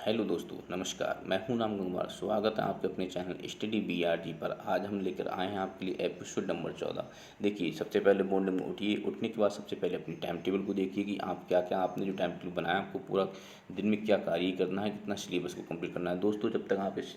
Hello दोस्तों, नमस्कार। मैं हूं राम कुमार। स्वागत है आपके अपने चैनल स्टडी BRG पर। आज हम लेकर आए हैं आपके लिए एपिसोड नंबर 14। देखिए, सबसे पहले मॉर्निंग में उठिए। उठने के बाद सबसे पहले अपनी टाइम टेबल को देखिए कि आप क्या क्या आपने जो टाइम टेबल बनाया आपको पूरा दिन में क्या कार्य करना है, कितना सिलेबस को कंप्लीट करना है। दोस्तों, जब तक आप इस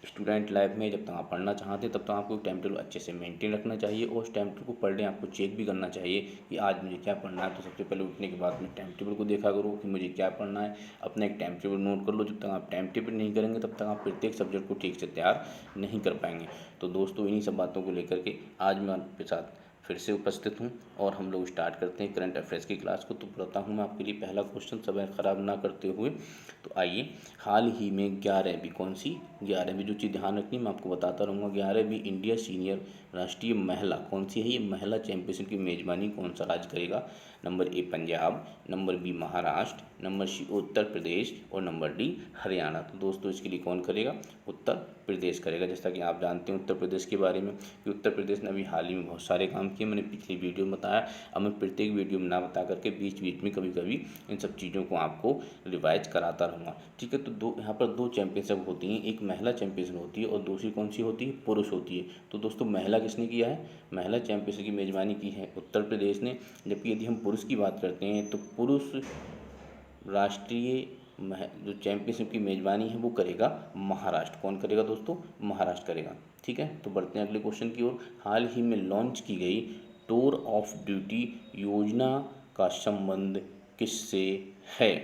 स्टूडेंट लाइफ में जब तक आप पढ़ना चाहते हैं तब तक आपको टाइम टेबल अच्छे से मेंटेन रखना चाहिए और उस टाइम टेबल को पर डे आपको चेक भी करना चाहिए कि आज मुझे क्या पढ़ना है। तो सबसे पहले उठने के बाद में टाइम टेबल को देखा करो कि मुझे क्या पढ़ना है। अपना एक टाइम टेबल नोट कर लो। जब तक आप टाइम टेबल नहीं करेंगे तब तक आप प्रत्येक सब्जेक्ट को ठीक से तैयार नहीं कर पाएंगे। तो दोस्तों, इन्हीं सब बातों को लेकर के आज मैं आपके साथ फिर से उपस्थित हूँ और हम लोग स्टार्ट करते हैं करंट अफेयर्स की क्लास को। तो बताता हूँ मैं आपके लिए पहला क्वेश्चन, समय ख़राब ना करते हुए। तो आइए, हाल ही में 11वीं, कौन सी 11वीं, जो चीज़ ध्यान रखनी मैं आपको बताता रहूँगा। 11वीं इंडिया सीनियर राष्ट्रीय महिला, कौन सी है ये महिला चैंपियनशिप की मेज़बानी कौन सा राज्य करेगा। Number A Punjab, number B Maharashtra, number C Uttar Pradesh और नंबर डी हरियाणा। तो दोस्तों, इसके लिए कौन करेगा? उत्तर प्रदेश करेगा। जैसा कि आप जानते हैं उत्तर प्रदेश के बारे में कि उत्तर प्रदेश ने अभी हाल ही में बहुत सारे काम किए। मैंने पिछली वीडियो में बताया। अब मैं प्रत्येक वीडियो में ना बता करके बीच बीच में कभी कभी इन सब चीज़ों को आपको रिवाइज कराता रहूँगा। ठीक है, तो यहाँ पर दो चैंपियनशिप होती हैं। एक महिला चैंपियनशिप होती है और दूसरी कौन सी होती है? पुरुष होती है। तो दोस्तों, महिला किसने किया है? महिला चैंपियनशिप की मेज़बानी की है उत्तर प्रदेश ने। जबकि यदि हम पुरुष की बात करते हैं तो पुरुष राष्ट्रीय जो चैंपियनशिप की मेज़बानी है वो करेगा महाराष्ट्र। कौन करेगा दोस्तों? महाराष्ट्र करेगा। ठीक है, तो बढ़ते हैं अगले क्वेश्चन की ओर। हाल ही में लॉन्च की गई टूर ऑफ ड्यूटी योजना का संबंध किससे है?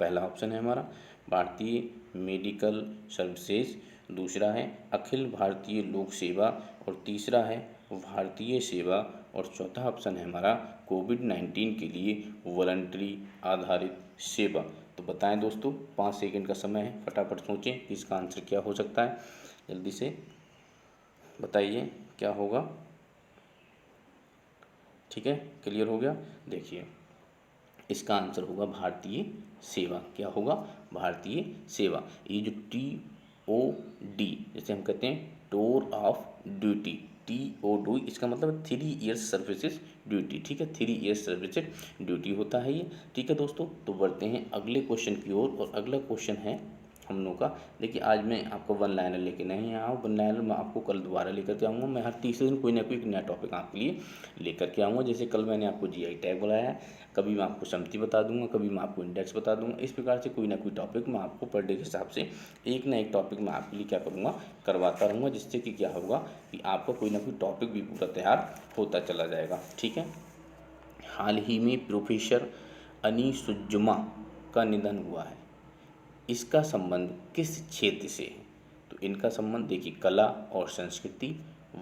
पहला ऑप्शन है हमारा भारतीय मेडिकल सर्विसेज, दूसरा है अखिल भारतीय लोक सेवा और तीसरा है भारतीय सेवा और चौथा ऑप्शन है हमारा कोविड-19 के लिए वॉलंटरी आधारित सेवा। तो बताएं दोस्तों, 5 सेकंड का समय है, फटाफट सोचें कि इसका आंसर क्या हो सकता है। जल्दी से बताइए क्या होगा। ठीक है, क्लियर हो गया? देखिए, इसका आंसर होगा भारतीय सेवा। क्या होगा? भारतीय सेवा। ये जो TOD, जैसे हम कहते हैं टूर ऑफ ड्यूटी, TOD, इसका मतलब 3 ईयर्स सर्विसेज ड्यूटी। ठीक है, 3 ईयर्स सर्विसेज ड्यूटी होता है ये। ठीक है दोस्तों, तो बढ़ते हैं अगले क्वेश्चन की ओर। और अगला क्वेश्चन है हम लोग का। देखिए, आज मैं आपको वन लाइनर लेके नहीं आया हूँ। वन लाइनर मैं आपको कल दोबारा लेकर के आऊँगा। मैं हर तीसरे दिन कोई ना कोई नया टॉपिक आपके लिए लेकर के आऊँगा। जैसे कल मैंने आपको GI टैग बुलाया है, कभी मैं आपको समिति बता दूंगा, कभी मैं आपको इंडेक्स बता दूंगा। इस प्रकार से कोई ना कोई टॉपिक मैं आपको पर डे के हिसाब से एक ना एक टॉपिक मैं आपके लिए क्या करूँगा, करवाता रहूँगा। जिससे कि क्या होगा कि आपका कोई ना कोई टॉपिक भी पूरा तैयार होता चला जाएगा। ठीक है, हाल ही में प्रोफेसर अनीसुज्जमा का निधन हुआ है। इसका संबंध किस क्षेत्र से है? तो इनका संबंध देखिए, कला और संस्कृति,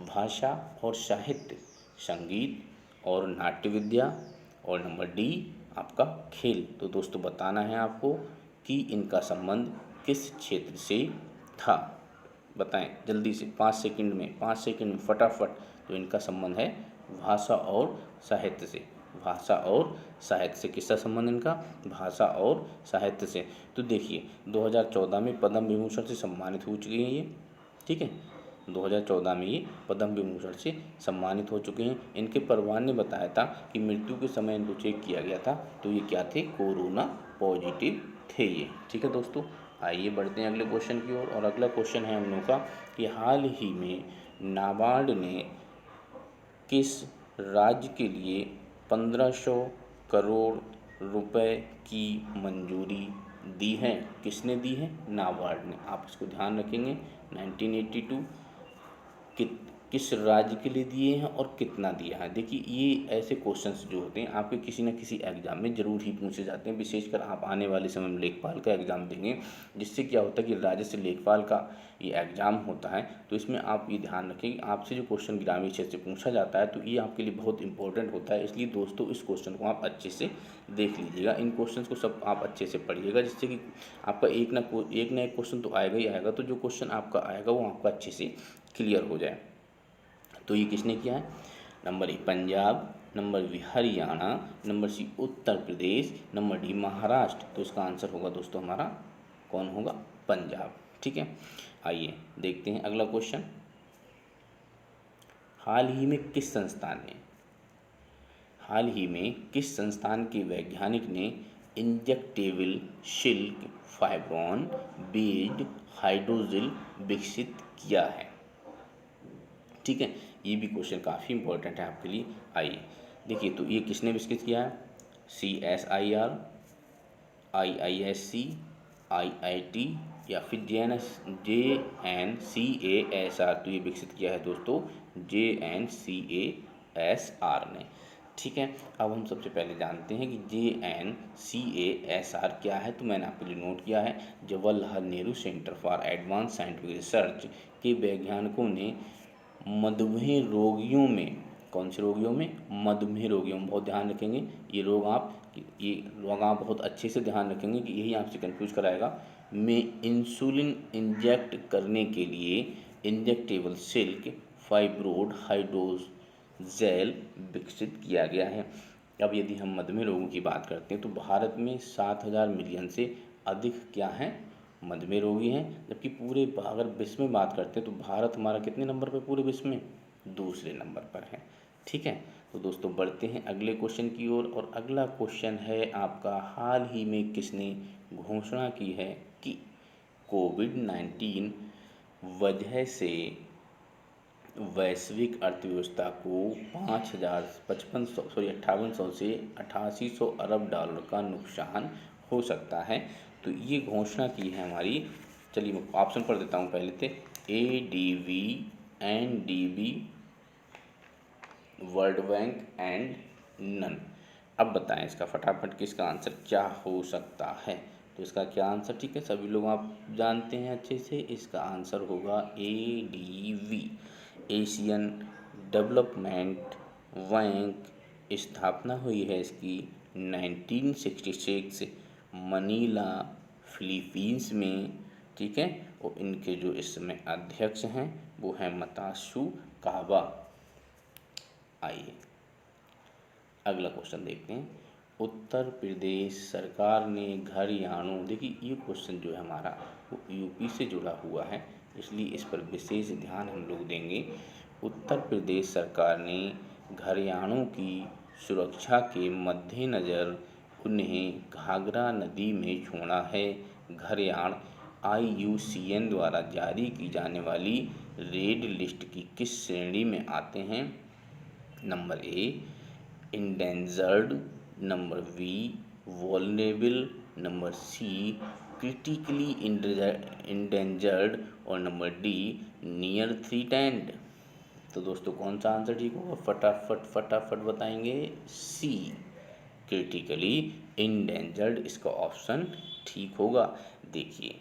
भाषा और साहित्य, संगीत और नाट्य विद्या और नंबर डी आपका खेल। तो दोस्तों, बताना है आपको कि इनका संबंध किस क्षेत्र से था। बताएं जल्दी से, 5 सेकंड में, 5 सेकंड में फटाफट। तो इनका संबंध है भाषा और साहित्य से। भाषा और साहित्य से। किसका संबंध इनका? भाषा और साहित्य से। तो देखिए, 2014 में पद्म विभूषण से सम्मानित हो चुके हैं ये। ठीक है, 2014 में ये पद्म विभूषण से सम्मानित हो चुके हैं। इनके परिवार ने बताया था कि मृत्यु के समय इनको चेक किया गया था तो ये क्या थे? कोरोना पॉजिटिव थे ये। ठीक है दोस्तों, आइए बढ़ते हैं अगले क्वेश्चन की ओर। और अगला क्वेश्चन है हम लोग का कि हाल ही में नाबार्ड ने किस राज्य के लिए 1500 करोड़ रुपए की मंजूरी दी है? किसने दी है? नाबार्ड ने। आप इसको ध्यान रखेंगे। 1982 किस राज्य के लिए दिए हैं और कितना दिया है। देखिए, ये ऐसे क्वेश्चंस जो होते हैं आपके किसी न किसी एग्जाम में ज़रूर ही पूछे जाते हैं। विशेषकर आप आने वाले समय में लेखपाल का एग्ज़ाम देंगे, जिससे क्या होता है कि राजस्व लेखपाल का ये एग्ज़ाम होता है। तो इसमें आप ये ध्यान रखें कि आपसे जो क्वेश्चन ग्रामीण क्षेत्र से पूछा जाता है तो ये आपके लिए बहुत इंपॉर्टेंट होता है। इसलिए दोस्तों, इस क्वेश्चन को आप अच्छे से देख लीजिएगा। इन क्वेश्चन को सब आप अच्छे से पढ़िएगा, जिससे कि आपका एक ना एक क्वेश्चन तो आएगा ही आएगा। तो जो क्वेश्चन आपका आएगा वो आपका अच्छे से क्लियर हो जाए। तो ये किसने किया है? Number A Punjab, number B Haryana, number C Uttar Pradesh, number D Maharashtra. तो इसका आंसर होगा दोस्तों हमारा, कौन होगा? पंजाब। ठीक है, आइए देखते हैं अगला क्वेश्चन। हाल ही में किस संस्थान ने के वैज्ञानिक ने injectable silk fibroin based hydrogel विकसित किया है। ठीक है, ये भी क्वेश्चन काफ़ी इंपॉर्टेंट है आपके लिए। आइए देखिए, तो ये किसने विकसित किया है? CSIR, IISC, IIT या फिर JNCASR। तो ये विकसित किया है दोस्तों JNCASR ने। ठीक है, अब हम सबसे पहले जानते हैं कि JNCASR क्या है। तो मैंने आपके लिए नोट किया है, Jawaharlal Nehru centre for advance scientific research के वैज्ञानिकों ने मधुमेह रोगियों में, कौन से रोगियों में? मधुमेह रोगियों में। बहुत ध्यान रखेंगे, ये रोग आप बहुत अच्छे से ध्यान रखेंगे कि यही आपसे कंफ्यूज कराएगा। में इंसुलिन इंजेक्ट करने के लिए इंजेक्टेबल सिल्क फाइब्रोड हाइड्रोजेल विकसित किया गया है। अब यदि हम मधुमेह रोगों की बात करते हैं तो भारत में 7,000 मिलियन से अधिक क्या हैं? मधुमेह रोगी हैं। जबकि पूरे अगर विश्व में बात करते हैं तो भारत हमारा कितने नंबर पर पूरे विश्व में? दूसरे नंबर पर है। ठीक है, तो दोस्तों बढ़ते हैं अगले क्वेश्चन की ओर। और अगला क्वेश्चन है आपका, हाल ही में किसने घोषणा की है कि कोविड-19 वजह से वैश्विक अर्थव्यवस्था को 5800 से 8800 अरब डॉलर का नुकसान हो सकता है। तो ये घोषणा की है हमारी, चलिए मैं ऑप्शन पढ़ देता हूँ पहले थे, ADB, NDB, world bank and none. अब बताएं इसका फटाफट कि इसका आंसर क्या हो सकता है। तो इसका क्या आंसर, ठीक है सभी लोग आप जानते हैं अच्छे से, इसका आंसर होगा ADB, एशियन डेवलपमेंट बैंक। स्थापना हुई है इसकी 1966 मनीला फिलीपींस में। ठीक है, और इनके जो इस समय अध्यक्ष हैं वो हैं मतासु काबा। आइए अगला क्वेश्चन देखते हैं। उत्तर प्रदेश सरकार ने घरयाणों, देखिए ये क्वेश्चन जो है हमारा वो यूपी से जुड़ा हुआ है, इसलिए इस पर विशेष ध्यान हम लोग देंगे। उत्तर प्रदेश सरकार ने घरयाणों की सुरक्षा के मद्देनज़र उन्हें घाघरा नदी में छोड़ा है। घरयाण IUCN द्वारा जारी की जाने वाली रेड लिस्ट की किस श्रेणी में आते हैं? Number A endangered, number B vulnerable, number C critically endangered और नंबर D नियर थ्रीटेंड। तो दोस्तों कौन सा आंसर ठीक होगा? फटाफट बताएंगे। C क्रिटिकली इंडेंजर्ड इसका ऑप्शन ठीक होगा। देखिए,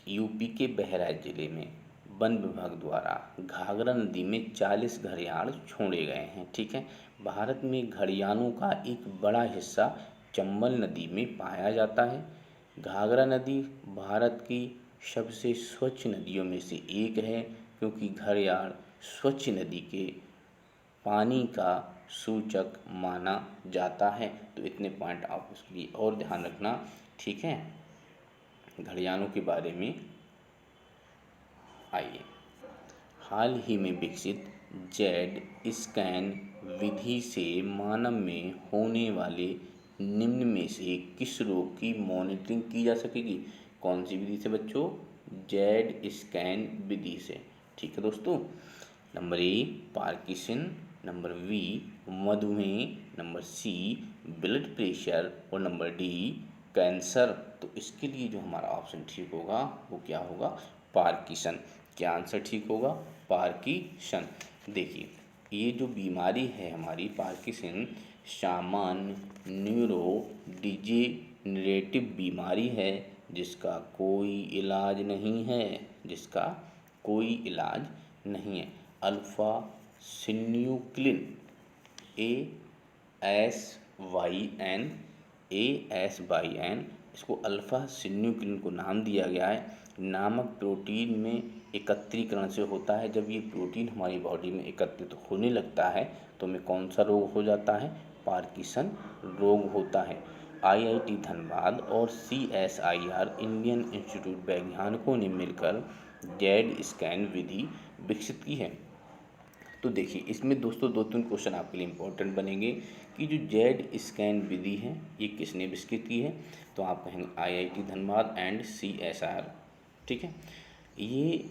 यूपी के बहराइच जिले में वन विभाग द्वारा घाघरा नदी में 40 घड़ियाल छोड़े गए हैं। ठीक है, भारत में घड़ियालों का एक बड़ा हिस्सा चंबल नदी में पाया जाता है। घाघरा नदी भारत की सबसे स्वच्छ नदियों में से एक है, क्योंकि घड़ियाल स्वच्छ नदी के पानी का सूचक माना जाता है। तो इतने पॉइंट आप उसके लिए और ध्यान रखना। ठीक है, घड़ियालों के बारे में। आइए, हाल ही में विकसित जेड स्कैन विधि से मानव में होने वाले निम्न में से किस रोग की मॉनिटरिंग की जा सकेगी? कौन सी विधि से बच्चों? जेड स्कैन विधि से। ठीक है दोस्तों, number A Parkinson, number B मधुमेह, नंबर C ब्लड प्रेशर और नंबर D कैंसर। तो इसके लिए जो हमारा ऑप्शन ठीक होगा वो क्या होगा? पार्किंसन। क्या आंसर ठीक होगा? पार्किंसन। देखिए, ये जो बीमारी है हमारी पार्किंसन सामान्य न्यूरो डिजेनरेटिव बीमारी है जिसका कोई इलाज नहीं है, जिसका कोई इलाज नहीं है। अल्फा सिन्यूक्लिन ASYN इसको अल्फा सिन्यूक्लिन को नाम दिया गया है, नामक प्रोटीन में एकत्रीकरण से होता है। जब ये प्रोटीन हमारी बॉडी में एकत्रित होने लगता है तो हमें कौन सा रोग हो जाता है? पार्किंसन रोग होता है। IIT धनबाद और CSIR इंडियन इंस्टीट्यूट वैज्ञानिकों ने मिलकर जेड स्कैन विधि विकसित की है। तो देखिए इसमें दोस्तों 2-3 क्वेश्चन आपके लिए इम्पोर्टेंट बनेंगे कि जो जेड स्कैन विधि है ये किसने विकसित की है, तो आप कहेंगे IIT धनबाद एंड CSIR। ठीक है, ये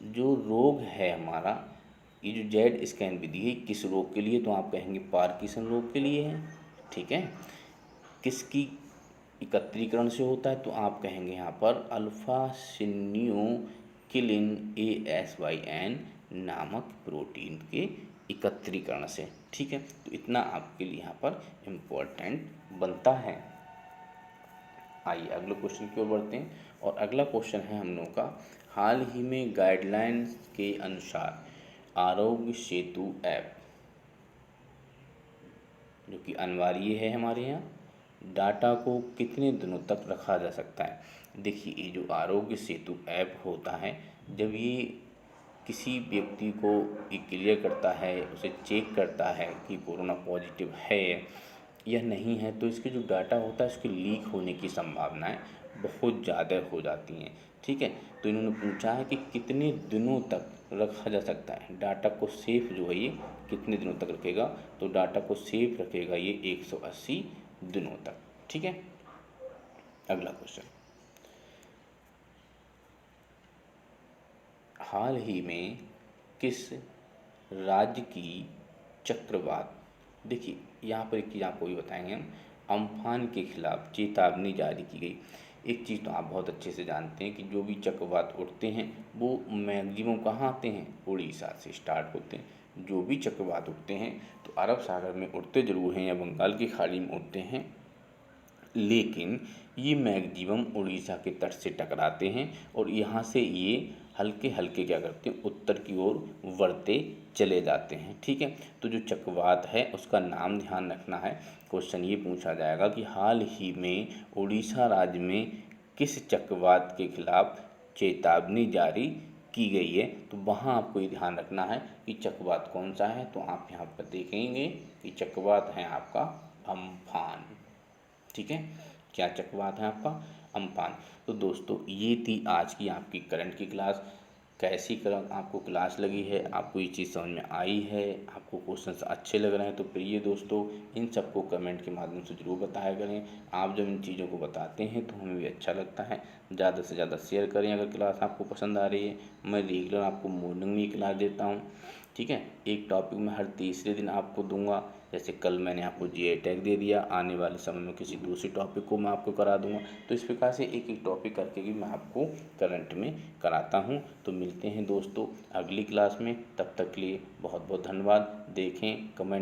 जो रोग है हमारा, ये जो जेड स्कैन विधि है किस रोग के लिए, तो आप कहेंगे पार्किंसन रोग के लिए है। ठीक है, किसकी एकत्रीकरण से होता है, तो आप कहेंगे यहाँ पर अल्फा सिन्यूक्लिन ASYN नामक प्रोटीन के एकत्रीकरण से। ठीक है, तो इतना आपके लिए यहाँ पर इम्पोर्टेंट बनता है। आइए अगले क्वेश्चन की ओर बढ़ते हैं, और अगला क्वेश्चन है हम लोगों का, हाल ही में गाइडलाइंस के अनुसार आरोग्य सेतु ऐप जो कि अनिवार्य है हमारे यहाँ, डाटा को कितने दिनों तक रखा जा सकता है। देखिए ये जो आरोग्य सेतु ऐप होता है, जब ये किसी व्यक्ति को ये क्लियर करता है, उसे चेक करता है कि कोरोना पॉजिटिव है या नहीं है, तो इसके जो डाटा होता है उसके लीक होने की संभावनाएं बहुत ज़्यादा हो जाती हैं। ठीक है, तो इन्होंने पूछा है कि कितने दिनों तक रखा जा सकता है डाटा को, सेफ जो है ये कितने दिनों तक रखेगा, तो डाटा को सेफ रखेगा ये 180 दिनों तक। ठीक है, अगला क्वेश्चन, हाल ही में किस राज्य की चक्रवात, देखिए यहाँ पर एक चीज़ आपको भी बताएंगे हम, अम्फान के खिलाफ चेतावनी जारी की गई। एक चीज़ तो आप बहुत अच्छे से जानते हैं कि जो भी चक्रवात उठते हैं वो मैक्सिमम कहाँ आते हैं, उड़ीसा से स्टार्ट होते हैं। जो भी चक्रवात उठते हैं तो अरब सागर में उड़ते जरूर हैं या बंगाल की खाड़ी में उड़ते हैं, लेकिन ये मैक्सिमम उड़ीसा के तट से टकराते हैं और यहाँ से ये हल्के हल्के क्या करते हैं, उत्तर की ओर बढ़ते चले जाते हैं। ठीक है, तो जो चक्रवात है उसका नाम ध्यान रखना है। क्वेश्चन ये पूछा जाएगा कि हाल ही में उड़ीसा राज्य में किस चक्रवात के खिलाफ चेतावनी जारी की गई है, तो वहाँ आपको ये ध्यान रखना है कि चक्रवात कौन सा है। तो आप यहाँ पर देखेंगे कि चक्रवात है आपका अम्फान। ठीक है, क्या चक्रवात है आपका, अम्फान। तो दोस्तों ये थी आज की आपकी करंट की क्लास। कैसी आपको क्लास लगी है, आपको ये चीज़ समझ में आई है, आपको क्वेश्चंस अच्छे लग रहे हैं, तो प्रिय दोस्तों इन सबको कमेंट के माध्यम से ज़रूर बताया करें। आप जब इन चीज़ों को बताते हैं तो हमें भी अच्छा लगता है। ज़्यादा से ज़्यादा शेयर करें अगर क्लास आपको पसंद आ रही है। मैं रेगुलर आपको मॉर्निंग में क्लास देता हूँ। ठीक है, एक टॉपिक मैं हर तीसरे दिन आपको दूंगा। जैसे कल मैंने आपको GI टैग दे दिया, आने वाले समय में किसी दूसरे टॉपिक को मैं आपको करा दूंगा। तो इस प्रकार से एक एक टॉपिक करके भी मैं आपको करंट में कराता हूं। तो मिलते हैं दोस्तों अगली क्लास में, तब तक के लिए बहुत बहुत धन्यवाद। देखें, कमेंट